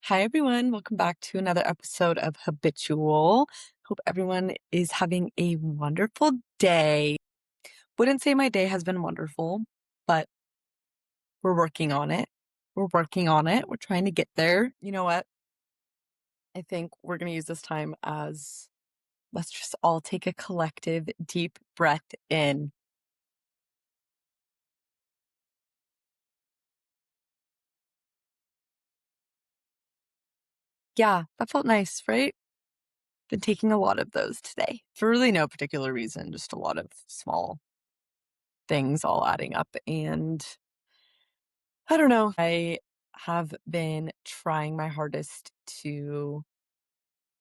Hi, everyone. Welcome back to another episode of Habitual. Hope everyone is having a wonderful day. Wouldn't say my day has been wonderful, but we're working on it. We're working on it. We're trying to get there. You know what? I think we're going to use this time as let's just all take a collective deep breath in. Yeah, that felt nice, right? Been taking a lot of those today for really no particular reason, just a lot of small things all adding up. And I don't know. I have been trying my hardest to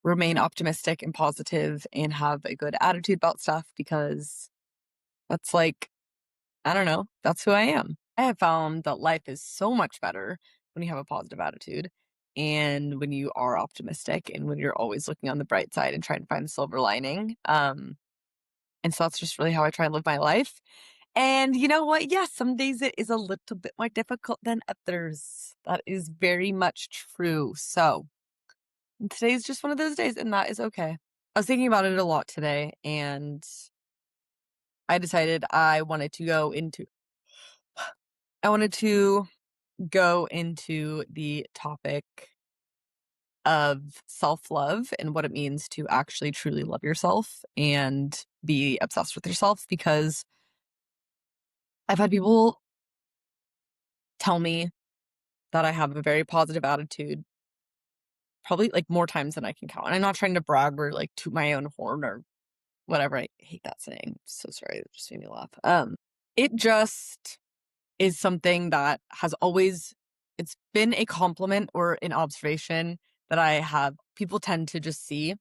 remain optimistic and positive and have a good attitude about stuff because that's like, I don't know, that's who I am. I have found that life is so much better when you have a positive attitude and when you are optimistic and when you're always looking on the bright side and trying to find the silver lining. And so that's just really how I try and live my life. And you know what? Yes, some days it is a little bit more difficult than others. That is very much true. So today's just one of those days, and that is okay. I was thinking about it a lot today, and I decided I wanted to go into the topic of self-love and what it means to actually truly love yourself and be obsessed with yourself because I've had people tell me that I have a very positive attitude, probably like more times than I can count. And I'm not trying to brag or like toot my own horn or whatever. I hate that saying. So sorry, it just made me laugh. It just is something that has always it's been a compliment or an observation that I have people tend to just see.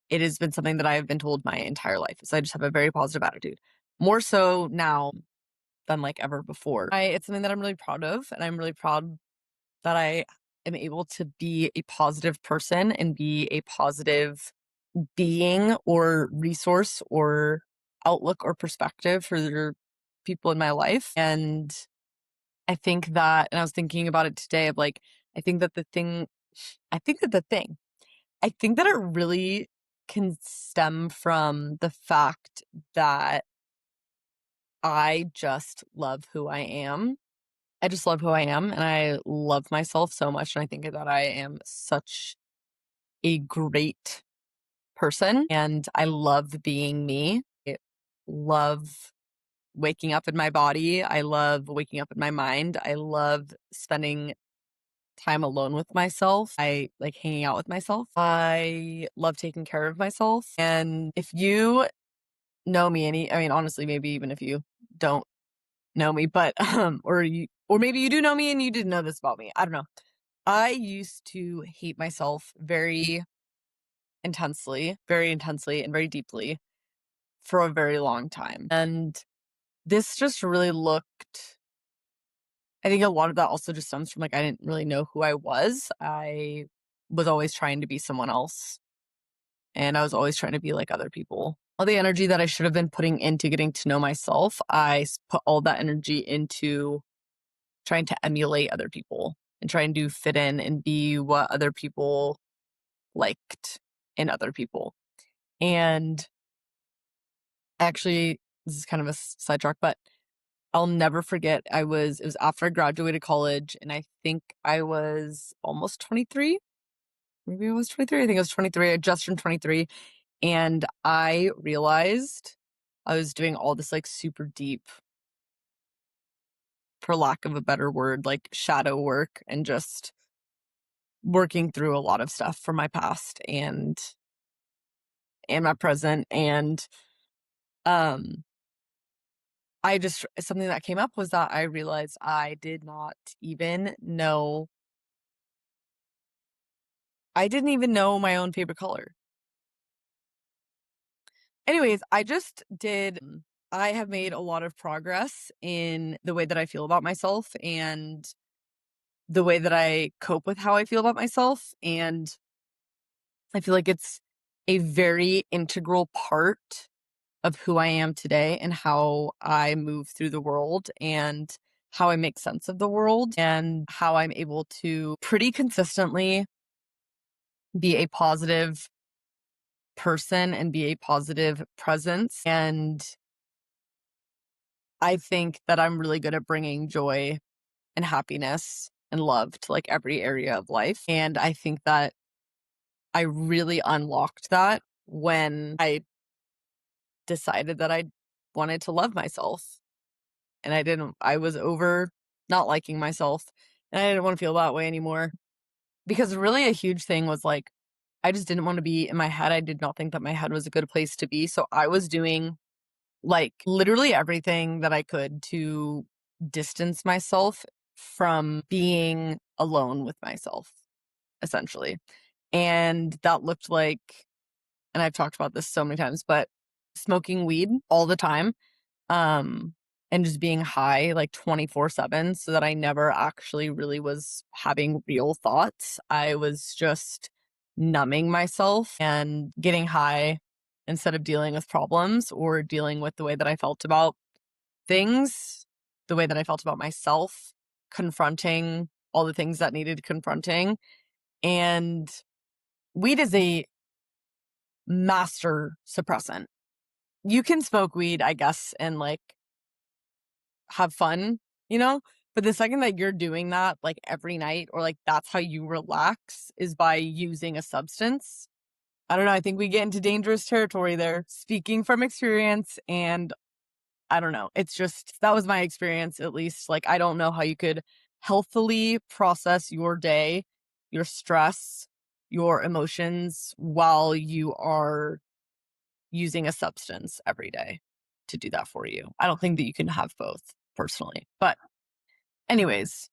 It has been something that I have been told my entire life. So I just have a very positive attitude. More so now than like ever before. It's something that I'm really proud of, and I'm really proud that I am able to be a positive person and be a positive being or resource or outlook or perspective for the people in my life. And I think that, and I was thinking about it today of like, I think that the thing, I think that the thing, I think that it really can stem from the fact that I just love who I am. I just love who I am and I love myself so much. And I think that I am such a great person and I love being me. I love waking up in my body. I love waking up in my mind. I love spending time alone with myself. I like hanging out with myself. I love taking care of myself. And if you know me I mean, honestly, maybe even if you don't know me, but, or maybe you do know me and you didn't know this about me. I don't know. I used to hate myself very intensely and very deeply for a very long time. And this just really looked I think a lot of that also just stems from like I didn't really know who I was. I was always trying to be someone else and I was always trying to be like other people. All the energy that I should have been putting into getting to know myself, put all that energy into trying to emulate other people and trying to fit in and be what other people liked in other people. And actually, this is kind of a sidetrack, but I'll never forget. It was after I graduated college, and I think I was almost 23. Maybe I was 23. I think I was 23. I just turned 23. And I realized I was doing all this like super deep, for lack of a better word, like shadow work and just working through a lot of stuff from my past and my present. And um I just something that came up was that I realized I didn't even know my own favorite color. Anyways, I have made a lot of progress in the way that I feel about myself and the way that I cope with how I feel about myself. And I feel like it's a very integral part of who I am today and how I move through the world and how I make sense of the world and how I'm able to pretty consistently be a positive person and be a positive presence. And I think that I'm really good at bringing joy and happiness and love to like every area of life. And I think that I really unlocked that when I decided that I wanted to love myself. And I was over not liking myself. And I didn't want to feel that way anymore. Because really a huge thing was like, I just didn't want to be in my head. I did not think that my head was a good place to be. So I was doing like literally everything that I could to distance myself from being alone with myself, essentially. And that looked like, and I've talked about this so many times, but smoking weed all the time, um, and just being high like 24/7 so that I never actually really was having real thoughts. I was just numbing myself and getting high instead of dealing with problems or dealing with the way that I felt about things, the way that I felt about myself, confronting all the things that needed confronting. And weed is a master suppressant. You can smoke weed, I guess, and like have fun, you know? But the second that you're doing that like every night or like that's how you relax is by using a substance. I don't know. I think we get into dangerous territory there, speaking from experience. And I don't know. It's just that was my experience, at least. Like, I don't know how you could healthily process your day, your stress, your emotions while you are using a substance every day to do that for you. I don't think that you can have both personally. But, anyways,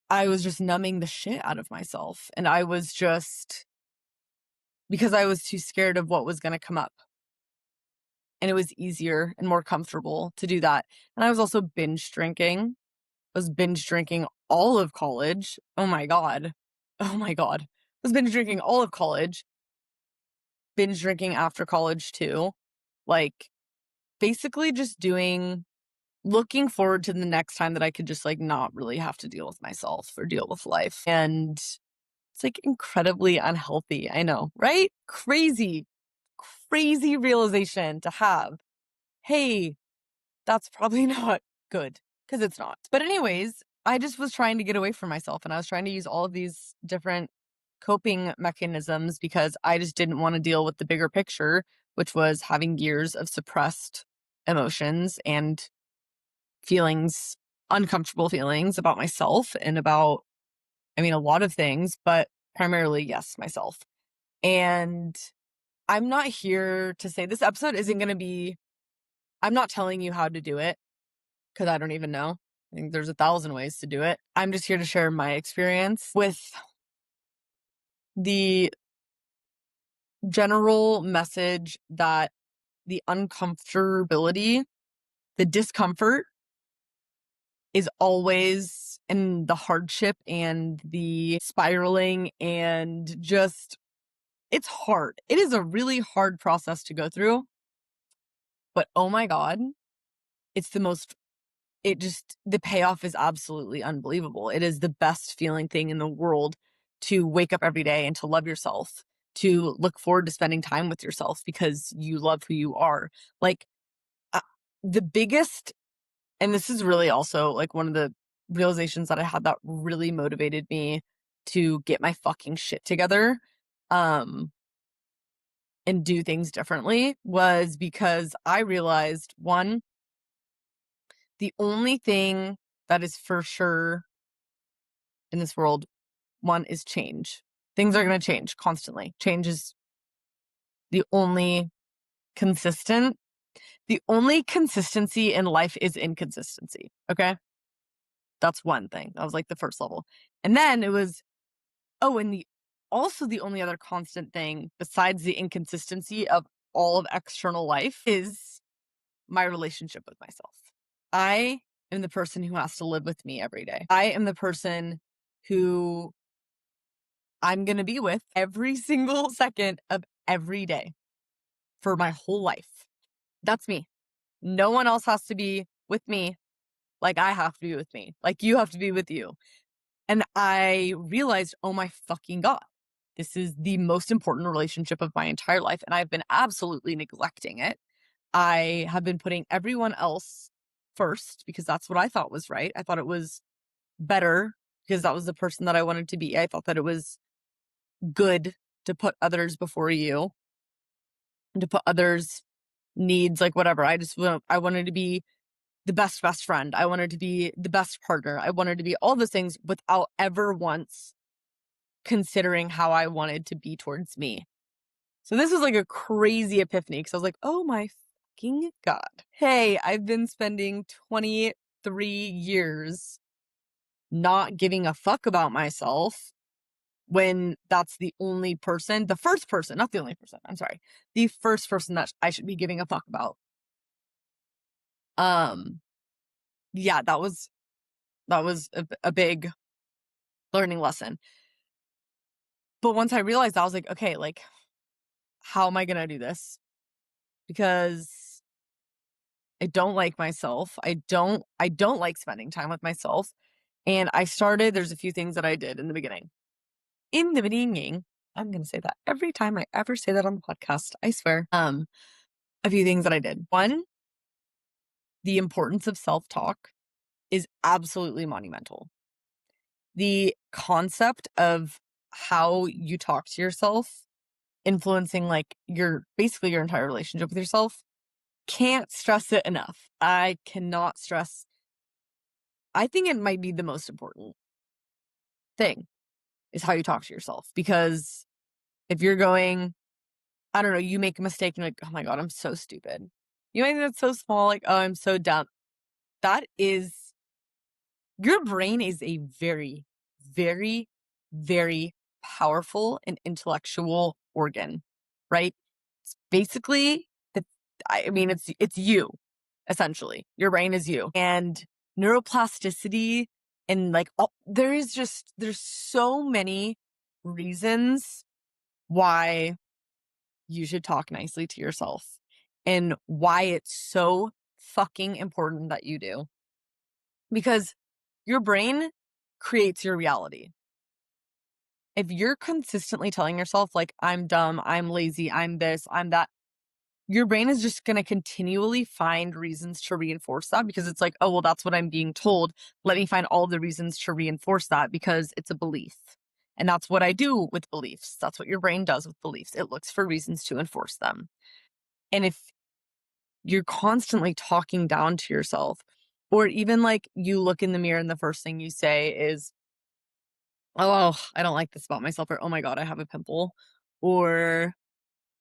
I was just numbing the shit out of myself. And I was just, because I was too scared of what was going to come up. And it was easier and more comfortable to do that. And I was also binge drinking. I was binge drinking all of college. Oh my God. Oh my God. I was binge drinking all of college, binge drinking after college too. Like, basically just looking forward to the next time that I could just like not really have to deal with myself or deal with life. And it's like incredibly unhealthy. I know, right? Crazy, crazy realization to have. Hey, that's probably not good because it's not. But, anyways, I just was trying to get away from myself and I was trying to use all of these different coping mechanisms because I just didn't want to deal with the bigger picture, which was having years of suppressed emotions and feelings, uncomfortable feelings about myself and about, I mean, a lot of things, but primarily, yes, myself. And I'm not here to say this episode isn't going to be, I'm not telling you how to do it because I don't even know. I think there's 1,000 ways to do it. I'm just here to share my experience with the general message that the uncomfortability, the discomfort is always, and the hardship and the spiraling and just, it's hard. It is a really hard process to go through. But oh my God, it's the most, it just, the payoff is absolutely unbelievable. It is the best feeling thing in the world to wake up every day and to love yourself, to look forward to spending time with yourself because you love who you are. Like, uh, the biggest, and this is really also like one of the realizations that I had that really motivated me to get my fucking shit together, and do things differently was because I realized, one, the only thing that is for sure in this world, one, is change. Things are going to change constantly. Change is the only consistent. The only consistency in life is inconsistency. Okay. That's one thing. That was like the first level. And then it was, oh, and the only other constant thing besides the inconsistency of all of external life is my relationship with myself. I am the person who has to live with me every day. I am the person who I'm going to be with every single second of every day for my whole life. That's me. No one else has to be with me Like, I have to be with me. Like, you have to be with you. And I realized, oh my fucking God, this is the most important relationship of my entire life. And I've been absolutely neglecting it. I have been putting everyone else first because that's what I thought was right. I thought it was better because that was the person that I wanted to be. I thought that it was good to put others before you and to put others' needs, like whatever. I wanted to be the best friend. I wanted to be the best partner. I wanted to be all those things without ever once considering how I wanted to be towards me. So this was like a crazy epiphany because I was like, oh my fucking God. Hey, I've been spending 23 years not giving a fuck about myself when that's the only person, the first person, not the only person, I'm sorry, the first person that I should be giving a fuck about. Yeah, that was a big learning lesson. But once I realized that, I was like, okay, like, how am I gonna do this? Because I don't like myself. I don't like spending time with myself. And there's a few things that I did in the beginning. In the beginning, I'm gonna say that every time I ever say that on the podcast, I swear. A few things that I did. One, the importance of self-talk is absolutely monumental. The concept of how you talk to yourself influencing like basically your entire relationship with yourself. Can't stress it enough. I cannot stress. I think it might be the most important thing is how you talk to yourself. Because if you're going, I don't know, you make a mistake and you're like, oh my God, I'm so stupid. You might think that's so small, like, oh, I'm so dumb. That is, your brain is a very, very, very powerful and intellectual organ, right? It's basically it's you, essentially. Your brain is you. And neuroplasticity and like there's so many reasons why you should talk nicely to yourself and why it's so fucking important that you do. Because your brain creates your reality. If you're consistently telling yourself, like, I'm dumb, I'm lazy, I'm this, I'm that, your brain is just going to continually find reasons to reinforce that because it's like, oh, well, that's what I'm being told. Let me find all the reasons to reinforce that because it's a belief. And that's what I do with beliefs. That's what your brain does with beliefs. It looks for reasons to enforce them. And if you're constantly talking down to yourself, or even like you look in the mirror and the first thing you say is, oh, I don't like this about myself, or oh my God, I have a pimple, or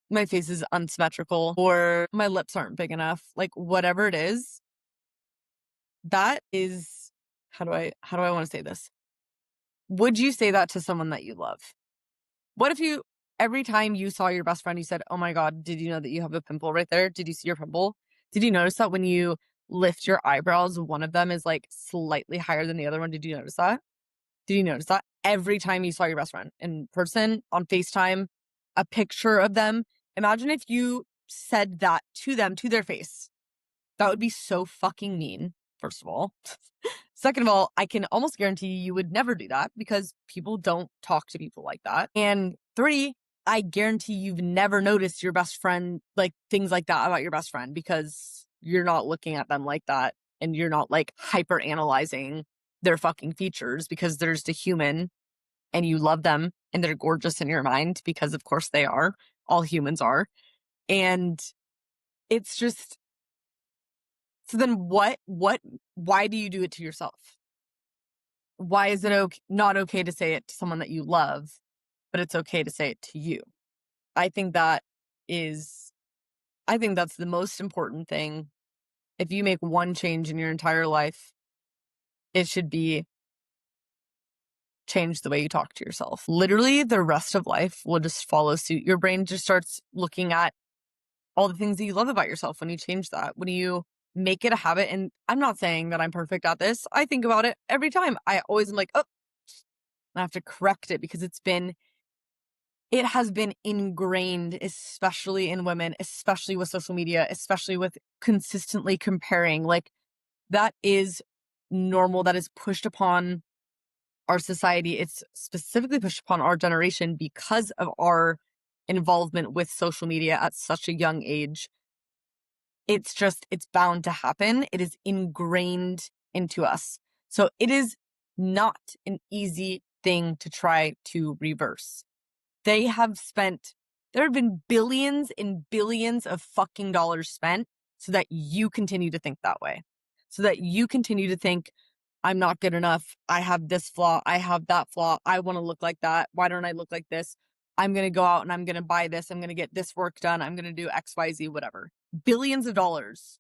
my face is unsymmetrical, or my lips aren't big enough, like whatever it is, that is, how do I want to say this? Would you say that to someone that you love? What if every time you saw your best friend, you said, oh my God, did you know that you have a pimple right there? Did you see your pimple? Did you notice that when you lift your eyebrows, one of them is like slightly higher than the other one? Did you notice that? Did you notice that? Every time you saw your best friend in person, on FaceTime, a picture of them, imagine if you said that to them, to their face. That would be so fucking mean, first of all. Second of all, I can almost guarantee you would never do that because people don't talk to people like that. And three, I guarantee you've never noticed your best friend, like things like that about your best friend because you're not looking at them like that and you're not like hyper analyzing their fucking features because they're just a human and you love them and they're gorgeous in your mind because of course they are. All humans are. And it's just, so then why do you do it to yourself? Why is it not okay to say it to someone that you love, but it's okay to say it to you? I think that is, I think that's the most important thing. If you make one change in your entire life, it should be change the way you talk to yourself. Literally, the rest of life will just follow suit. Your brain just starts looking at all the things that you love about yourself when you change that, when you make it a habit. And I'm not saying that I'm perfect at this. I think about it every time. I always am like, oh, I have to correct it because it has been ingrained, especially in women, especially with social media, especially with consistently comparing. Like, that is normal, that is pushed upon our society. It's specifically pushed upon our generation because of our involvement with social media at such a young age. It's bound to happen. It is ingrained into us. So it is not an easy thing to try to reverse. There have been billions and billions of fucking dollars spent so that you continue to think that way. So that you continue to think, I'm not good enough. I have this flaw. I have that flaw. I want to look like that. Why don't I look like this? I'm going to go out and I'm going to buy this. I'm going to get this work done. I'm going to do XYZ, whatever. Billions of dollars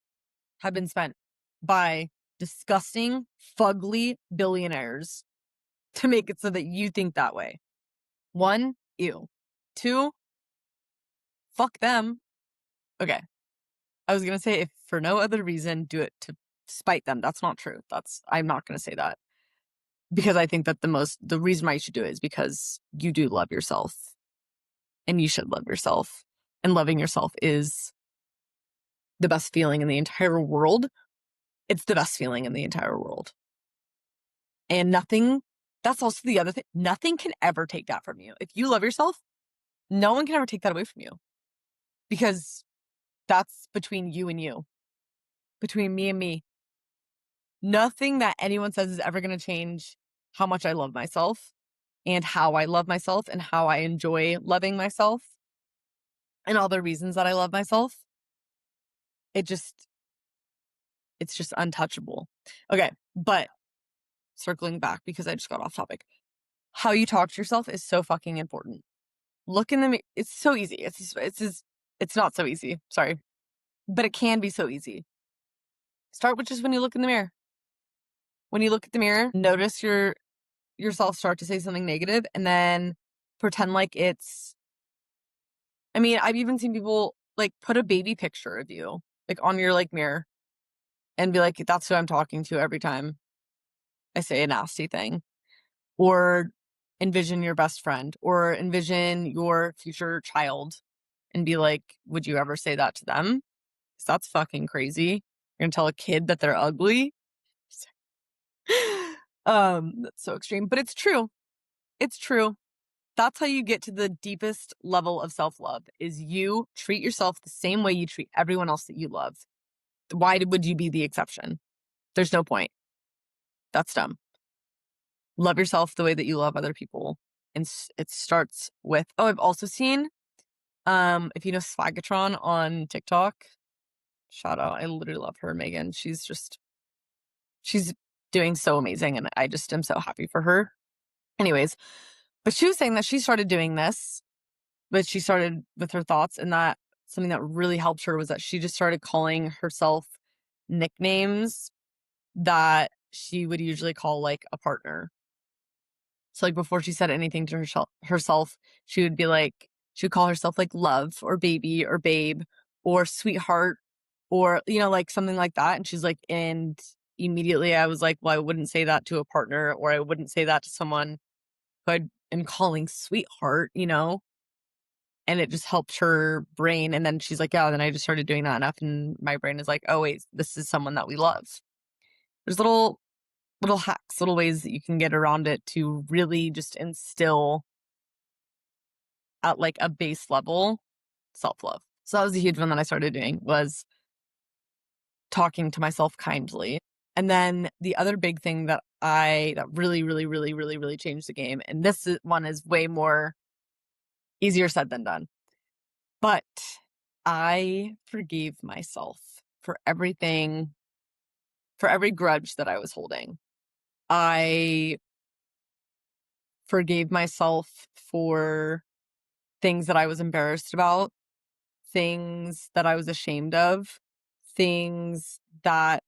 have been spent by disgusting, fugly billionaires to make it so that you think that way. 1, ew. 2, fuck them. Okay. I was going to say, if for no other reason, do it to spite them. That's not true. I'm not going to say that. Because I think that the reason why you should do it is because you do love yourself. And you should love yourself. And loving yourself is the best feeling in the entire world. It's the best feeling in the entire world. And that's also the other thing. Nothing can ever take that from you. If you love yourself, no one can ever take that away from you. Because that's between you and you. Between me and me. Nothing that anyone says is ever going to change how much I love myself and how I love myself and how I enjoy loving myself and all the reasons that I love myself. It's just untouchable. Okay, but circling back because I just got off topic. How you talk to yourself is so fucking important. Look in the mirror. It's so easy. It's not so easy. Sorry. But it can be so easy. Start with just when you look in the mirror. When you look at the mirror, notice yourself start to say something negative and then pretend like I've even seen people like put a baby picture of you like on your like mirror and be like, that's who I'm talking to every time I say a nasty thing. Or envision your best friend or envision your future child and be like, would you ever say that to them? Because that's fucking crazy. You're gonna tell a kid that they're ugly. That's so extreme, but it's true. It's true. That's how you get to the deepest level of self-love is you treat yourself the same way you treat everyone else that you love. Why would you be the exception? There's no point. That's dumb. Love yourself the way that you love other people. And it starts with, I've also seen, if you know Swagatron on TikTok, shout out. I literally love her, Megan. She's doing so amazing and I just am so happy for her. Anyways, but she was saying that she started doing this, but she started with her thoughts and that something that really helped her was that she just started calling herself nicknames that she would usually call like a partner. So like before she said anything to herself, she would call herself like love or baby or babe or sweetheart or, like something like that. And she's like, and immediately I was like, well, I wouldn't say that to a partner or I wouldn't say that to someone who I am calling sweetheart, and it just helped her brain. And then she's like, yeah, then I just started doing that enough. And my brain is like, oh, wait, this is someone that we love. There's little hacks, little ways that you can get around it to really just instill at like a base level self-love. So that was a huge one that I started doing was talking to myself kindly. And then the other big thing that really, really, really, really, really changed the game. And one is way more easier said than done. But I forgave myself for everything, for every grudge that I was holding. I forgave myself for things that I was embarrassed about, things that I was ashamed of, things that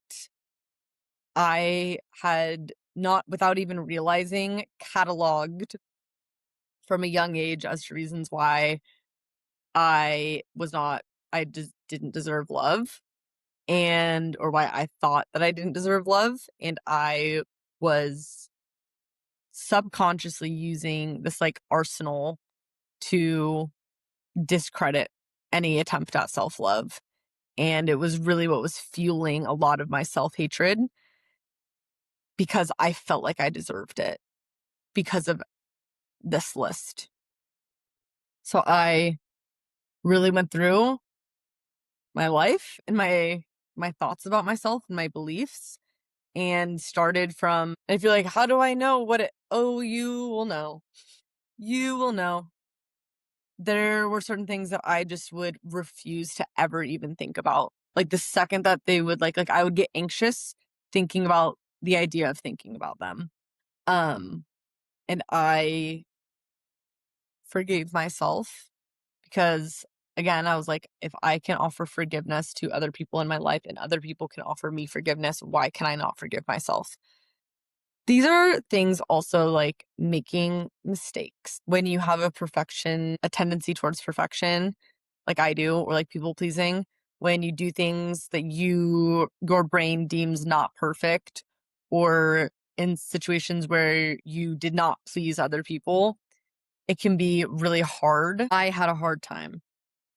I had not, without even realizing, cataloged from a young age as to reasons why I just didn't deserve love or why I thought that I didn't deserve love. And I was subconsciously using this like arsenal to discredit any attempt at self-love. And it was really what was fueling a lot of my self-hatred. because I felt like I deserved it because of this list. So I really went through my life and my thoughts about myself and my beliefs, and started from, if you're like, how do I know what it, oh, you will know. You will know. There were certain things that I just would refuse to ever even think about. Like the second that they would like I would get anxious thinking about the idea of thinking about them. Um, and I forgave myself because, again, I was like, if I can offer forgiveness to other people in my life and other people can offer me forgiveness, why can I not forgive myself? These are things also like making mistakes. When you have a tendency towards perfection, like I do, or like people pleasing, when you do things that your brain deems not perfect, or in situations where you did not please other people, it can be really hard. I had a hard time.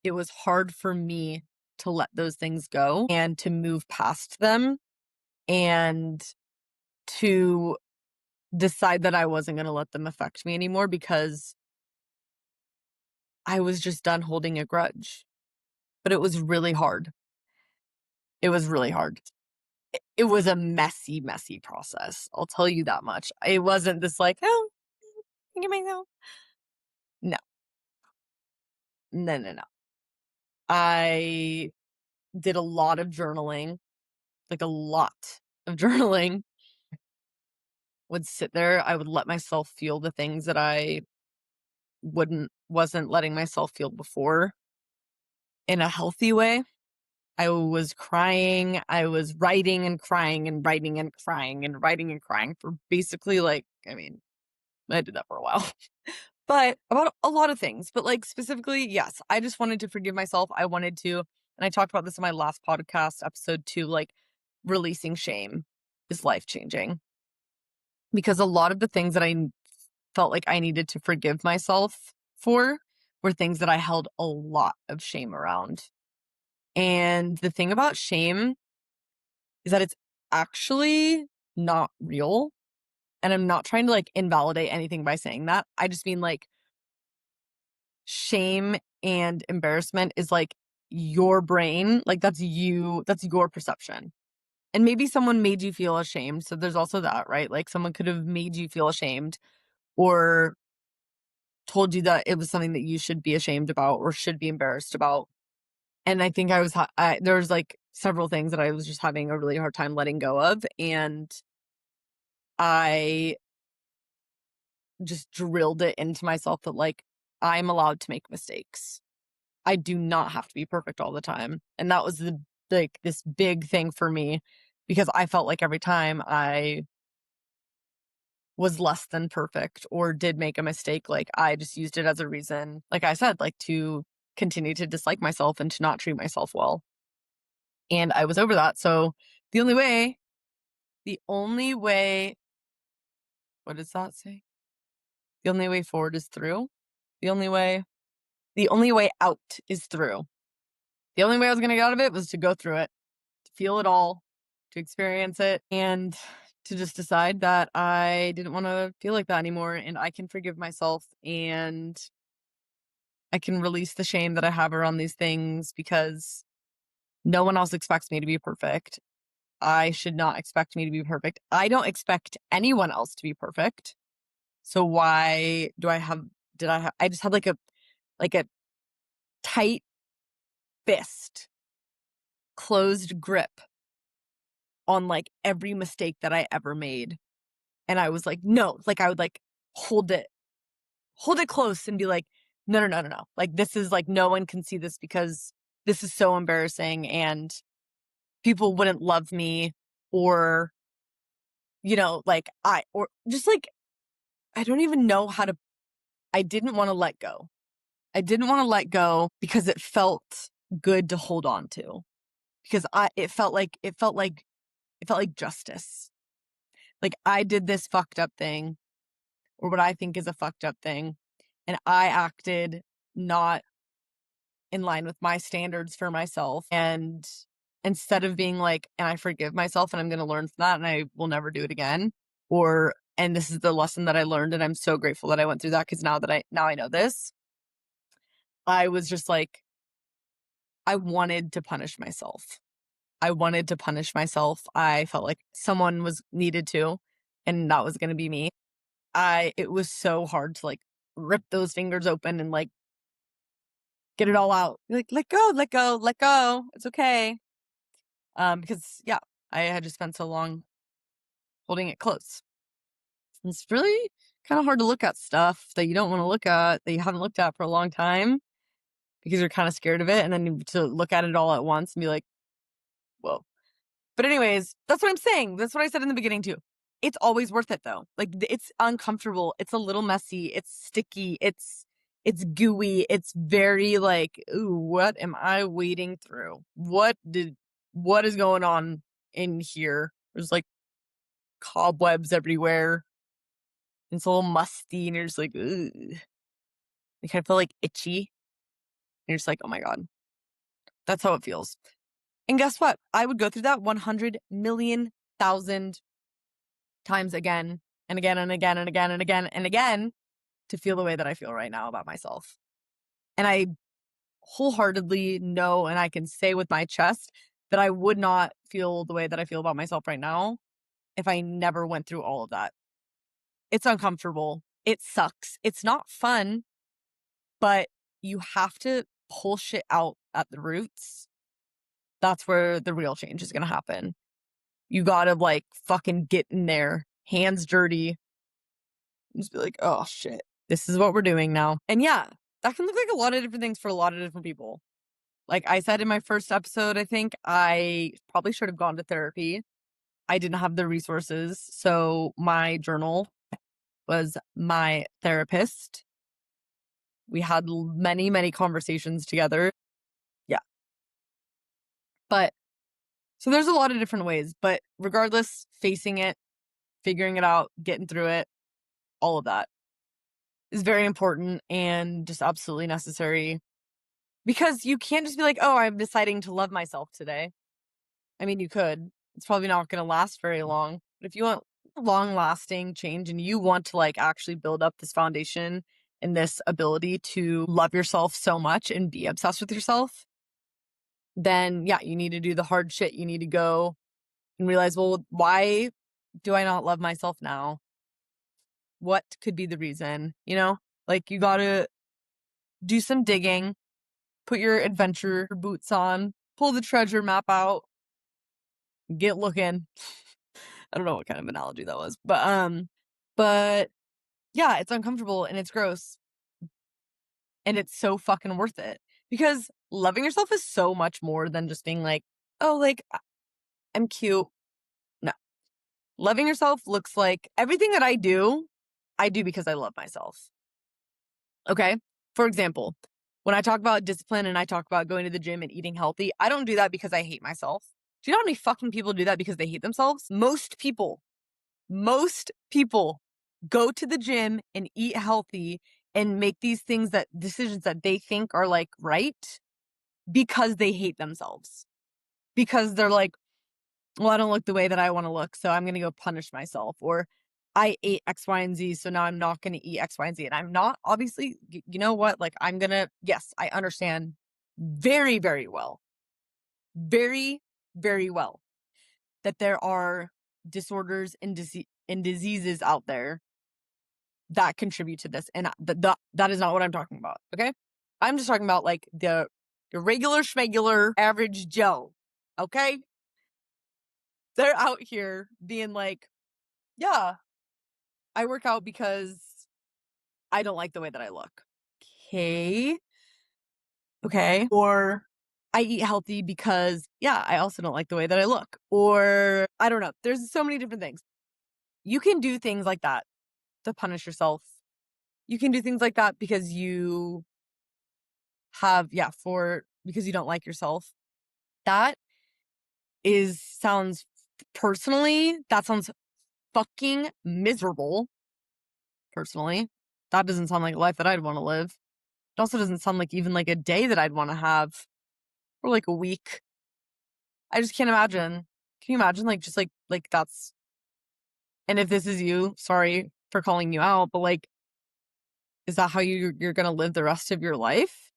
It was hard for me to let those things go and to move past them and to decide that I wasn't going to let them affect me anymore because I was just done holding a grudge. But it was really hard. It was really hard. It was a messy, messy process. I'll tell you that much. It wasn't this like, oh, give myself. No, no, no, no. I did a lot of journaling, like a lot of journaling. Would sit there. I would let myself feel the things that I wasn't letting myself feel before in a healthy way. I was crying. I was writing and crying and writing and crying and writing and crying for basically like, I mean, I did that for a while, but about a lot of things. But like specifically, yes, I just wanted to forgive myself. I wanted to, and I talked about this in my last podcast episode too, like releasing shame is life changing because a lot of the things that I felt like I needed to forgive myself for were things that I held a lot of shame around. And the thing about shame is that it's actually not real. And I'm not trying to like invalidate anything by saying that. I just mean like shame and embarrassment is like your brain, like that's you, that's your perception. And maybe someone made you feel ashamed. So there's also that, right? Like someone could have made you feel ashamed or told you that it was something that you should be ashamed about or should be embarrassed about. And I think there was like several things that I was just having a really hard time letting go of. And I just drilled it into myself that like I'm allowed to make mistakes. I do not have to be perfect all the time. And that was this big thing for me because I felt like every time I was less than perfect or did make a mistake, like I just used it as a reason, like I said, like to continue to dislike myself and to not treat myself well. And I was over that. So the only way, what does that say? The only way forward is through. The only way, the only way out is through. The only way I was going to get out of it was to go through it, to feel it all, to experience it, and to just decide that I didn't want to feel like that anymore. And I can forgive myself and I can release the shame that I have around these things because no one else expects me to be perfect. I should not expect me to be perfect. I don't expect anyone else to be perfect. So why do I have, I just had like a tight fist, closed grip on like every mistake that I ever made. And I was like, no, like I would like hold it close and be like, no, no, no, no, no. Like this is like, no one can see this because this is so embarrassing and people wouldn't love me or, like or just like, I don't even know how to, I didn't want to let go. I didn't want to let go because it felt good to hold on to because it felt like justice. Like I did this fucked up thing or what I think is a fucked up thing. And I acted not in line with my standards for myself. And instead of being like, and I forgive myself and I'm going to learn from that and I will never do it again, and this is the lesson that I learned and I'm so grateful that I went through that because now I know this. I was just like, I wanted to punish myself. I wanted to punish myself. I felt like someone was needed to, and that was going to be me. It was so hard to like rip those fingers open and like get it all out. Like, let go, let go, let go. It's okay. Because yeah, I had just spent so long holding it close. It's really kind of hard to look at stuff that you don't want to look at, that you haven't looked at for a long time because you're kind of scared of it. And then to look at it all at once and be like, whoa. But anyways, that's what I'm saying. That's what I said in the beginning too. It's always worth it though. Like it's uncomfortable. It's a little messy. It's sticky. It's gooey. It's very like, ooh, what am I wading through? What is going on in here? There's like cobwebs everywhere. It's a little musty and you're just like, ooh. You kind of feel like itchy. And you're just like, oh my God. That's how it feels. And guess what? I would go through that 100 million thousand times again and again and again and again and again and again to feel the way that I feel right now about myself. And I wholeheartedly know and I can say with my chest that I would not feel the way that I feel about myself right now if I never went through all of that. It's uncomfortable. It sucks. It's not fun, but you have to pull shit out at the roots. That's where the real change is going to happen. You got to like fucking get in there, hands dirty, just be like, oh shit, this is what we're doing now. And yeah, that can look like a lot of different things for a lot of different people. Like I said in my first episode, I think I probably should have gone to therapy. I didn't have the resources. So my journal was my therapist. We had many, many conversations together. Yeah. But so there's a lot of different ways, but regardless, facing it, figuring it out, getting through it, all of that is very important and just absolutely necessary. Because you can't just be like, oh, I'm deciding to love myself today. I mean, you could. It's probably not going to last very long. But if you want long lasting change and you want to like actually build up this foundation and this ability to love yourself so much and be obsessed with yourself, then yeah, you need to do the hard shit. You need to go and realize, well, why do I not love myself now? What could be the reason? You know, like you got to do some digging, put your adventure boots on, pull the treasure map out, get looking. I don't know what kind of analogy that was, but yeah, it's uncomfortable and it's gross and it's so fucking worth it because loving yourself is so much more than just being like, oh, like I'm cute. No, loving yourself looks like everything that I do because I love myself. Okay. For example, when I talk about discipline and I talk about going to the gym and eating healthy, I don't do that because I hate myself. Do you know how many fucking people do that because they hate themselves? Most people go to the gym and eat healthy and make these decisions that they think are like right because they hate themselves. Because they're like, well, I don't look the way that I want to look, so I'm going to go punish myself. Or I ate X, Y, and Z, so now I'm not going to eat X, Y, and Z. And I'm not, obviously, you know what? Like, yes, I understand very, very well, very, very well that there are disorders and diseases out there that contribute to this. And that is not what I'm talking about. Okay. I'm just talking about like the regular schmegular average Joe. Okay. They're out here being like, yeah, I work out because I don't like the way that I look. Okay. Okay. Or I eat healthy because, yeah, I also don't like the way that I look. Or I don't know. There's so many different things. You can do things like that to punish yourself. You can do things like that because you because you don't like yourself. That sounds fucking miserable. Personally, that doesn't sound like a life that I'd want to live. It also doesn't sound like even like a day that I'd want to have or like a week. I just can't imagine. Can you imagine like just like that's and if this is you, sorry for calling you out, but like is that how you're gonna live the rest of your life?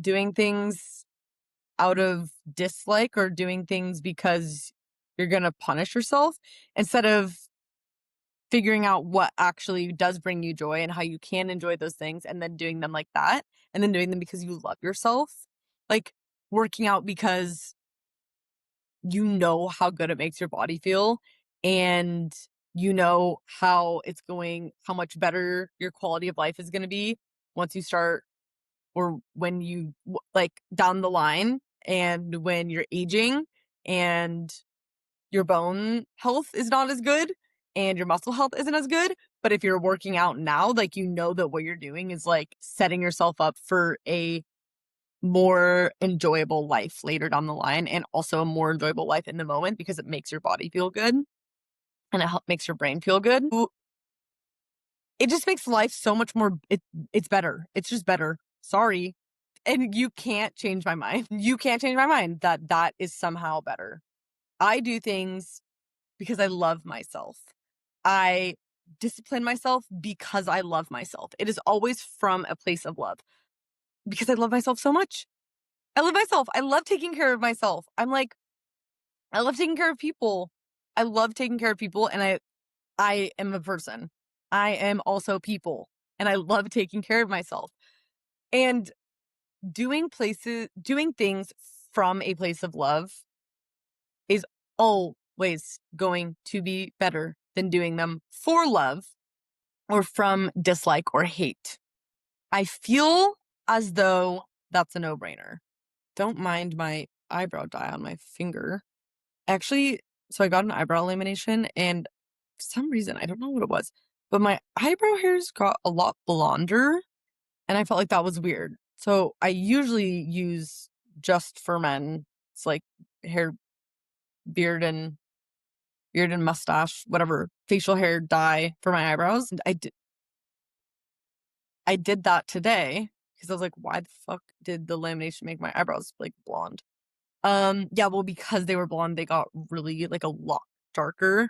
Doing things out of dislike or doing things because you're gonna punish yourself instead of figuring out what actually does bring you joy and how you can enjoy those things and then doing them like that and then doing them because you love yourself. Like working out because you know how good it makes your body feel and you know how much better your quality of life is going to be once you start or when you like down the line and when you're aging and your bone health is not as good and your muscle health isn't as good. But if you're working out now, like you know that what you're doing is like setting yourself up for a more enjoyable life later down the line and also a more enjoyable life in the moment because it makes your body feel good and makes your brain feel good. It just makes life so much more it's better. It's just better. Sorry. And you can't change my mind. You can't change my mind that that is somehow better. I do things because I love myself. I discipline myself because I love myself. It is always from a place of love because I love myself so much. I love myself. I love taking care of myself. I love taking care of people. I love taking care of people and I am a person. I am also people and I love taking care of myself. And doing things from a place of love is always going to be better than doing them for love or from dislike or hate. I feel as though that's a no-brainer. Don't mind my eyebrow dye on my finger. Actually, so I got an eyebrow lamination and for some reason, I don't know what it was, but my eyebrow hairs got a lot blonder and I felt like that was weird. So I usually use just for men. It's like hair, beard and mustache, whatever, facial hair dye for my eyebrows. And I did that today because I was like, why the fuck did the lamination make my eyebrows like blonde? Yeah, well, because they were blonde, they got really like a lot darker.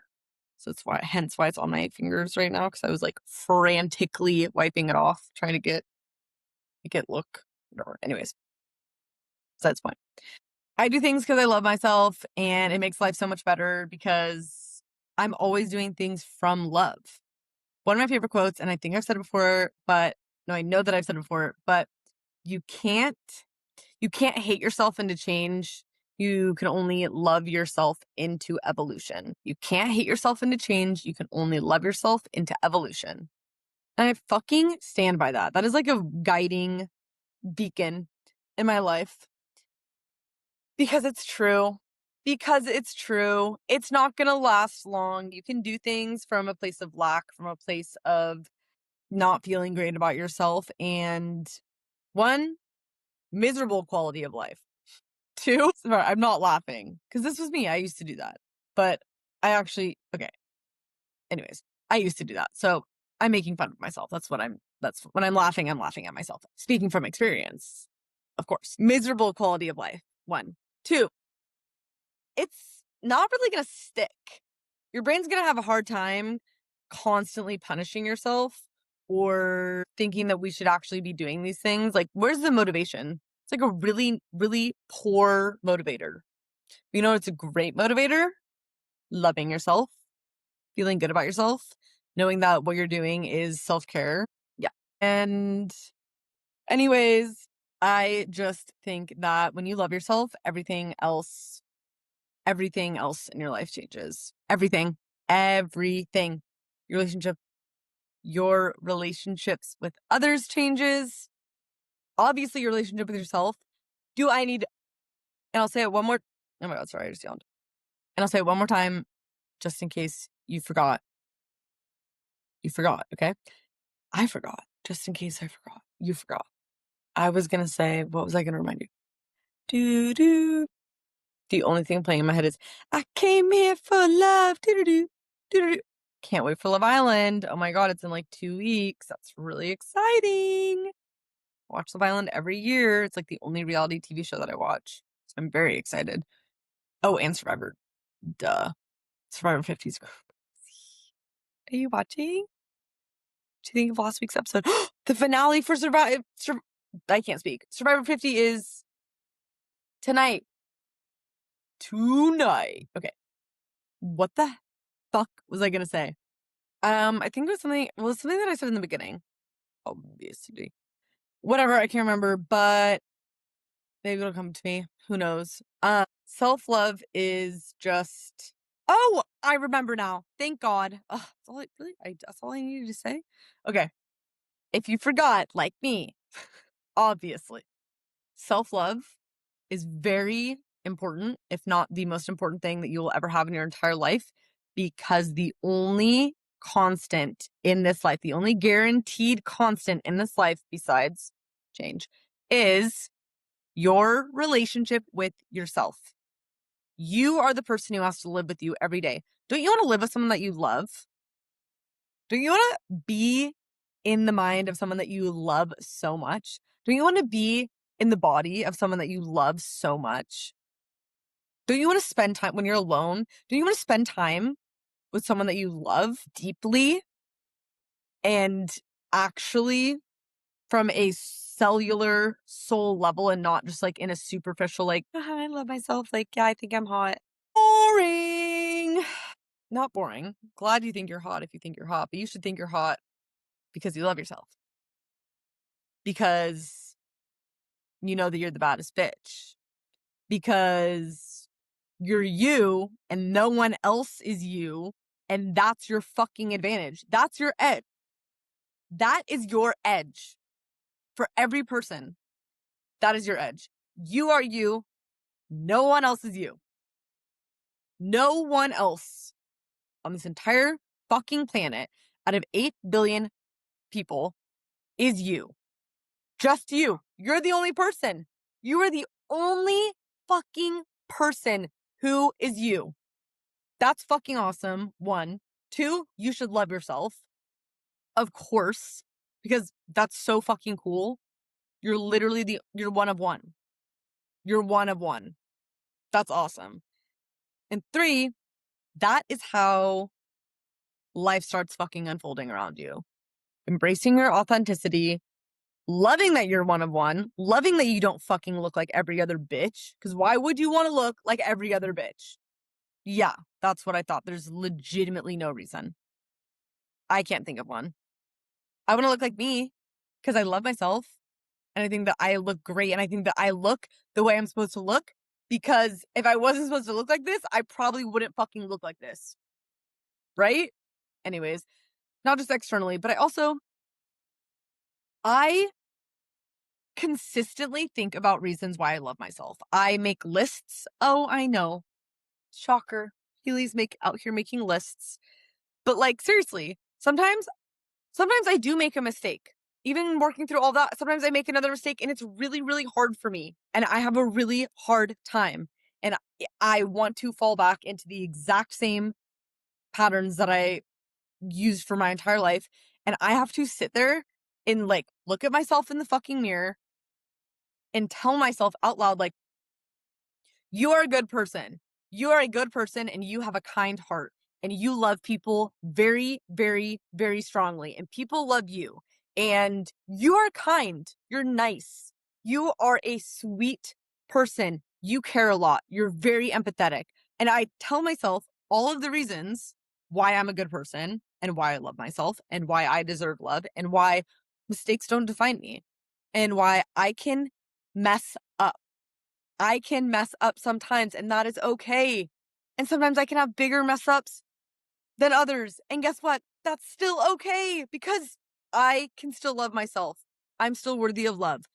So that's hence why it's on my fingers right now. Cause I was like frantically wiping it off, trying to make it look whatever. Anyways, that's fine. I do things because I love myself and it makes life so much better because I'm always doing things from love. One of my favorite quotes, and I think I've said it before, but no, I know that I've said it before, but you can't hate yourself into change. You can only love yourself into evolution. You can't hate yourself into change. You can only love yourself into evolution. And I fucking stand by that. That is like a guiding beacon in my life because it's true. Because it's true. It's not going to last long. You can do things from a place of lack, from a place of not feeling great about yourself. And one, miserable quality of life. Two, sorry, I'm not laughing because this was me. I used to do that. But okay. Anyways, I used to do that. So I'm making fun of myself. That's when I'm laughing at myself. Speaking from experience, of course. Miserable quality of life. One. Two, it's not really going to stick. Your brain's going to have a hard time constantly punishing yourself or thinking that we should actually be doing these things. Like, where's the motivation? It's like a really, really poor motivator. You know, it's a great motivator. Loving yourself, feeling good about yourself, knowing that what you're doing is self-care. Yeah. And anyways, I just think that when you love yourself, everything else in your life changes. Everything. Your relationships with others changes. Obviously, your relationship with yourself. Do I need, and I'll say it one more, oh my God, sorry, I just yawned. And I'll say it one more time, just in case you forgot. You forgot, okay? I forgot, just in case I forgot. You forgot. I was going to say, what was I going to remind you? Do do. The only thing playing in my head is, I came here for love. Do do do. Do do do. Can't wait for Love Island. Oh my God, it's in like 2 weeks. That's really exciting. I watch Love Island every year. It's like the only reality TV show that I watch. So I'm very excited. Oh, and Survivor. Duh. Survivor 50 is crazy. Are you watching? Do you think of last week's episode? The finale for Survivor. I can't speak. Survivor 50 is tonight. Tonight. Okay. What the fuck was I gonna say? I think it was something. Well, it's something that I said in the beginning. Obviously, whatever. I can't remember, but maybe it'll come to me. Who knows? Self-love is just. Oh, I remember now. Thank God. That's all I needed to say. Okay. If you forgot, like me, obviously, self-love is very important, if not the most important thing that you will ever have in your entire life, because the only constant in this life, the only guaranteed constant in this life besides change, is your relationship with yourself. You are the person who has to live with you every day. Don't you want to live with someone that you love? Don't you want to be in the mind of someone that you love so much? Don't you want to be in the body of someone that you love so much? Don't you want to spend time when you're alone? Don't you want to spend time with someone that you love deeply and actually from a cellular soul level and not just like in a superficial, like, I love myself. Like, yeah, I think I'm hot. Boring. Not boring. Glad you think you're hot if you think you're hot, but you should think you're hot because you love yourself. Because you know that you're the baddest bitch. Because you're you and no one else is you. And that's your fucking advantage. That's your edge. That is your edge for every person. That is your edge. You are you. No one else is you. No one else on this entire fucking planet out of 8 billion people is you. Just you. You're the only person. You are the only fucking person who is you. That's fucking awesome. 1. 2, you should love yourself. Of course, because that's so fucking cool. You're literally you're one of one. You're one of one. That's awesome. And 3, that is how life starts fucking unfolding around you. Embracing your authenticity, loving that you're one of one, loving that you don't fucking look like every other bitch. Because why would you want to look like every other bitch? Yeah, that's what I thought. There's legitimately no reason. I can't think of one. I want to look like me because I love myself. And I think that I look great. And I think that I look the way I'm supposed to look. Because if I wasn't supposed to look like this, I probably wouldn't fucking look like this. Right? Anyways, not just externally, but I consistently think about reasons why I love myself. I make lists. Oh, I know. Shocker. Healy's out here making lists. But like, seriously, sometimes I do make a mistake. Even working through all that, sometimes I make another mistake and it's really, really hard for me. And I have a really hard time. And I want to fall back into the exact same patterns that I used for my entire life. And I have to sit there and like look at myself in the fucking mirror and tell myself out loud, like, you are a good person. You are a good person and you have a kind heart and you love people very, very, very strongly. And people love you and you are kind. You're nice. You are a sweet person. You care a lot. You're very empathetic. And I tell myself all of the reasons why I'm a good person and why I love myself and why I deserve love and why mistakes don't define me and why I can mess up. I can mess up sometimes, and that is okay. And sometimes I can have bigger mess ups than others. And guess what? That's still okay because I can still love myself. I'm still worthy of love.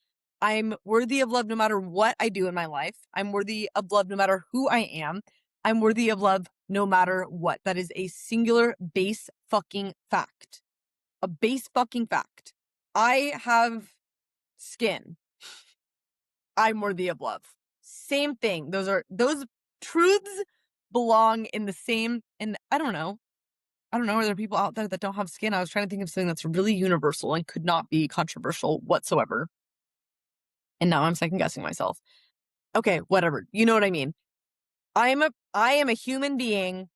I'm worthy of love no matter what I do in my life. I'm worthy of love no matter who I am. I'm worthy of love no matter what. That is a singular base fucking fact. A base fucking fact. I have skin. I'm worthy of love. Same thing. Those truths belong in the same, and I don't know. Are there people out there that don't have skin? I was trying to think of something that's really universal and could not be controversial whatsoever. And now I'm second guessing myself. Okay, whatever. You know what I mean. I am a human being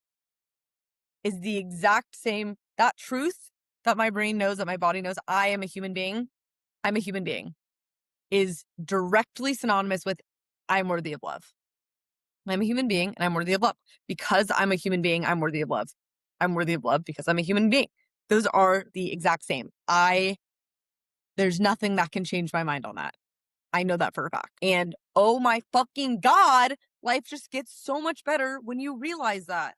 is the exact same, that truth that my brain knows, that my body knows, I am a human being. I'm a human being is directly synonymous with I'm worthy of love. I'm a human being and I'm worthy of love. Because I'm a human being, I'm worthy of love. I'm worthy of love because I'm a human being. Those are the exact same. There's nothing that can change my mind on that. I know that for a fact. And oh my fucking God, life just gets so much better when you realize that.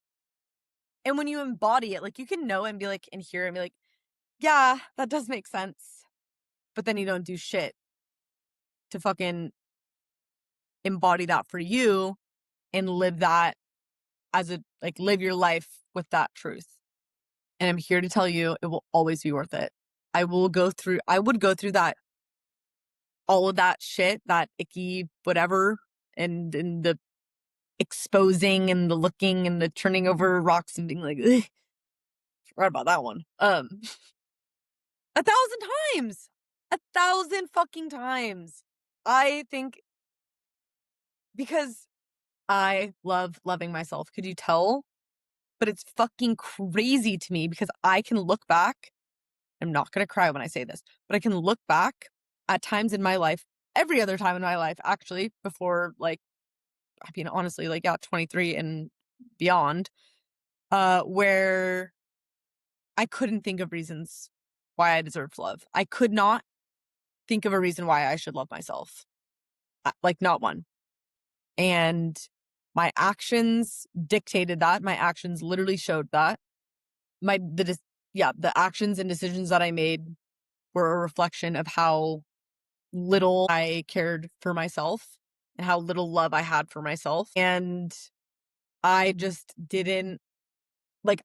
And when you embody it, like you can know and be like, and hear and be like, yeah, that does make sense. But then you don't do shit to fucking embody that for you and live that as live your life with that truth. And I'm here to tell you, it will always be worth it. I would go through that, all of that shit, that icky whatever, and the exposing and the looking and the turning over rocks and being like, ugh, forgot about that one. 1,000 times. 1,000 fucking times. I think because I love loving myself. Could you tell? But it's fucking crazy to me because I can look back. I'm not going to cry when I say this, but I can look back at times in my life, every other time in my life, actually, before honestly, 23 and beyond, where I couldn't think of reasons why I deserved love. I could not think of a reason why I should love myself. Not one. And my actions dictated that. My actions literally showed that. The actions and decisions that I made were a reflection of how little I cared for myself and how little love I had for myself. And I just didn't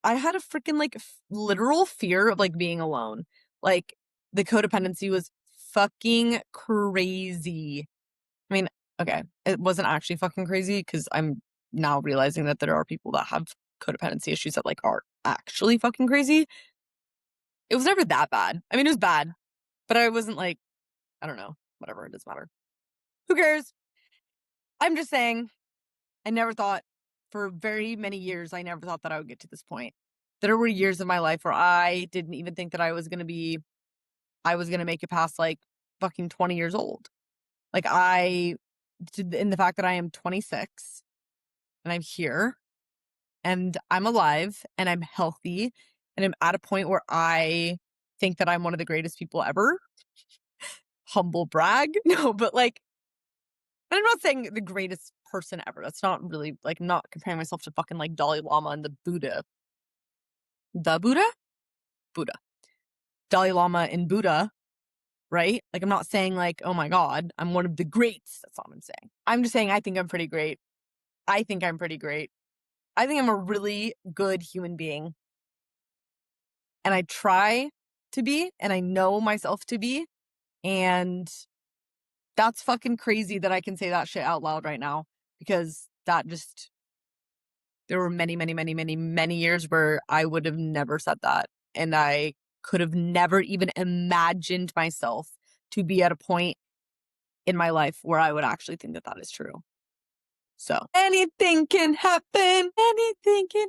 I had a freaking literal fear of being alone. The codependency was fucking crazy. I mean, okay, it wasn't actually fucking crazy because I'm now realizing that there are people that have codependency issues that are actually fucking crazy. It was never that bad. I mean, it was bad, but I wasn't I don't know, whatever, it doesn't matter. Who cares? I'm just saying, I never thought, for very many years, I never thought that I would get to this point. There were years of my life where I didn't even think that I was going to make it past fucking 20 years old. In the fact that I am 26 and I'm here and I'm alive and I'm healthy and I'm at a point where I think that I'm one of the greatest people ever. Humble brag. No, but and I'm not saying the greatest person ever. That's not really I'm not comparing myself to fucking Dalai Lama and the Buddha. The Buddha? Buddha. Dalai Lama and Buddha, right? I'm not saying oh my God, I'm one of the greats. That's not what I'm saying. I'm just saying I think I'm pretty great. I think I'm pretty great. I think I'm a really good human being. And I try to be, and I know myself to be. And that's fucking crazy that I can say that shit out loud right now. Because there were many, many, many, many, many years where I would have never said that. And I could have never even imagined myself to be at a point in my life where I would actually think that that is true. So anything can happen. Anything can.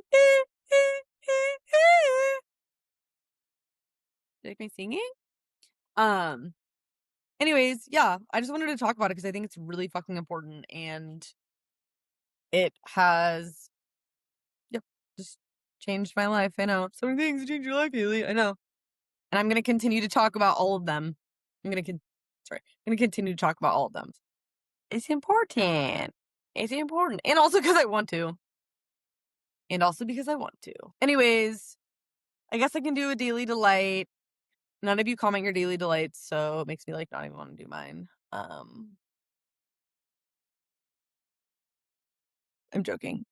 Like my singing? Anyways, yeah, I just wanted to talk about it because I think it's really fucking important and it has, yep, just changed my life. I know. So many things change your life, Haley. I know. And I'm going to continue to talk about all of them. I'm going to continue to talk about all of them. It's important. It's important. And also because I want to. Anyways, I guess I can do a daily delight. None of you comment your daily delights, so it makes me not even want to do mine. I'm joking.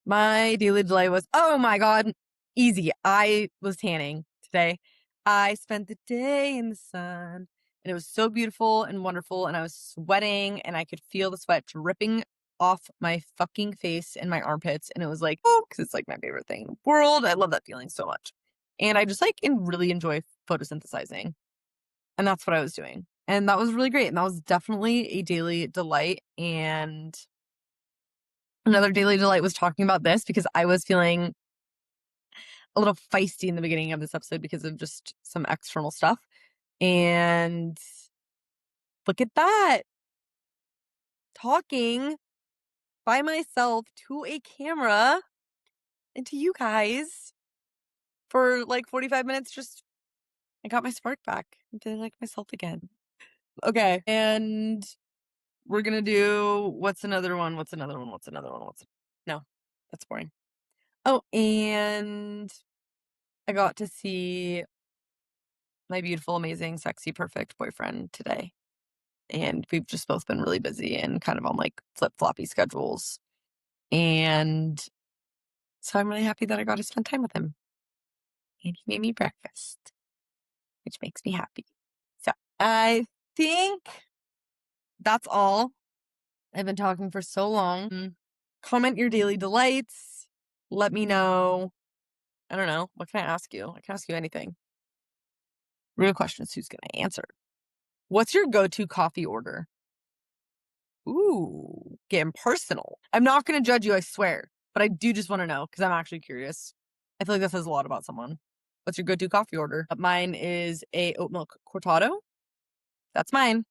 My daily delight was, oh my God, easy. I was tanning today. I spent the day in the sun and it was so beautiful and wonderful. And I was sweating and I could feel the sweat dripping off my fucking face and my armpits. And it was oh, because it's my favorite thing in the world. I love that feeling so much. And I just really enjoy photosynthesizing. And that's what I was doing. And that was really great. And that was definitely a daily delight. And Another daily delight was talking about this because I was feeling a little feisty in the beginning of this episode because of just some external stuff. And look at that. Talking by myself to a camera and to you guys for like 45 minutes. Just, I got my spark back. I'm feeling like myself again. Okay. And we're going to do, what's another one? No, that's boring. Oh, and I got to see my beautiful, amazing, sexy, perfect boyfriend today. And we've just both been really busy and kind of on like flip-floppy schedules. And so I'm really happy that I got to spend time with him. And he made me breakfast, which makes me happy. So I think that's all. I've been talking for so long. Comment your daily delights. Let me know. I don't know. What can I ask you? I can ask you anything. Real questions. Who's going to answer? What's your go-to coffee order? Ooh, getting personal. I'm not going to judge you, I swear. But I do just want to know because I'm actually curious. I feel like that says a lot about someone. What's your go-to coffee order? Mine is a oat milk cortado. That's mine.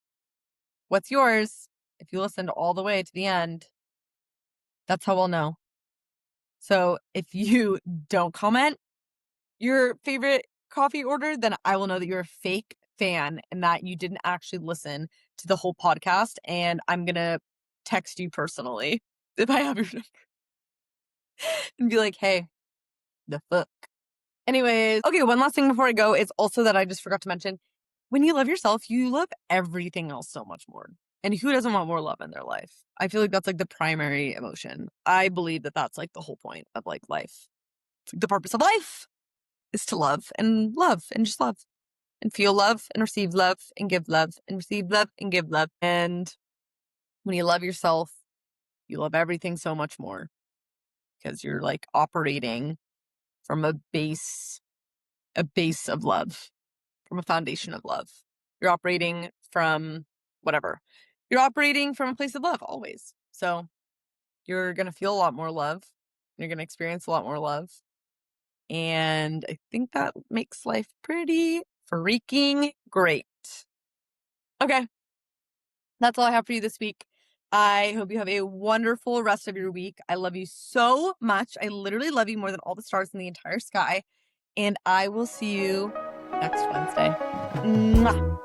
What's yours? If you listened all the way to the end, that's how we'll know. So if you don't comment your favorite coffee order, then I will know that you're a fake fan and that you didn't actually listen to the whole podcast. And I'm going to text you personally if I have your number and be like, hey, the fuck. Anyways, okay, one last thing before I go is also that I just forgot to mention, when you love yourself, you love everything else so much more. And who doesn't want more love in their life? I feel like that's like the primary emotion. I believe that that's like the whole point of like life. It's like the purpose of life is to love and just love and feel love and receive love and give love and receive love and give love. And when you love yourself, you love everything so much more because you're like operating from a base of love, from a foundation of love. You're operating from whatever. You're operating from a place of love always. So you're going to feel a lot more love. You're going to experience a lot more love. And I think that makes life pretty freaking great. Okay. That's all I have for you this week. I hope you have a wonderful rest of your week. I love you so much. I literally love you more than all the stars in the entire sky. And I will see you next Wednesday. Mwah.